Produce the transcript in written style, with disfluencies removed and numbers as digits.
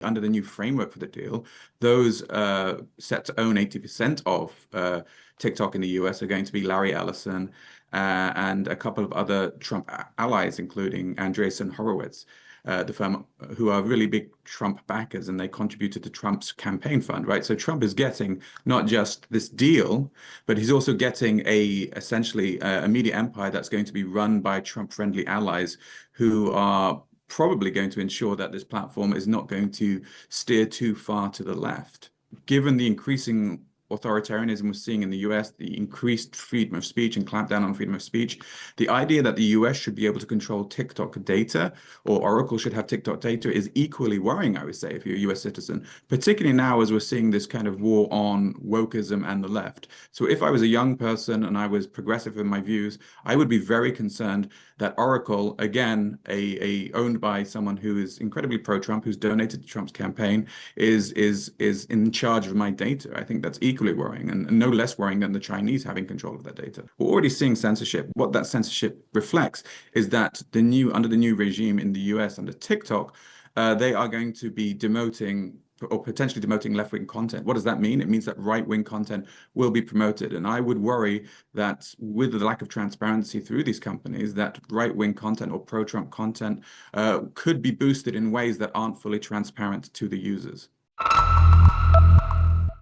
under the new framework for the deal, those set to own 80% of TikTok in the US are going to be Larry Ellison and a couple of other Trump allies, including Andreessen Horowitz, the firm who are really big Trump backers, and they contributed to Trump's campaign fund, right? So Trump is getting not just this deal, but he's also getting essentially a media empire that's going to be run by Trump-friendly allies who are probably going to ensure that this platform is not going to steer too far to the left. Given the increasing authoritarianism we're seeing in the US, the increased freedom of speech and clampdown on freedom of speech, the idea that the US should be able to control TikTok data, or Oracle should have TikTok data, is equally worrying, I would say, if you're a US citizen, particularly now as we're seeing this kind of war on wokeism and the left. So if I was a young person and I was progressive in my views, I would be very concerned that Oracle, again, owned by someone who is incredibly pro-Trump, who's donated to Trump's campaign, is in charge of my data. I think that's equally worrying, and no less worrying than the Chinese having control of that data. We're already seeing censorship. What that censorship reflects is that under the new regime in the US, under TikTok, they are going to be demoting or potentially demoting left-wing content. What does that mean? It means that right-wing content will be promoted. And I would worry that with the lack of transparency through these companies, that right-wing content or pro-Trump content could be boosted in ways that aren't fully transparent to the users.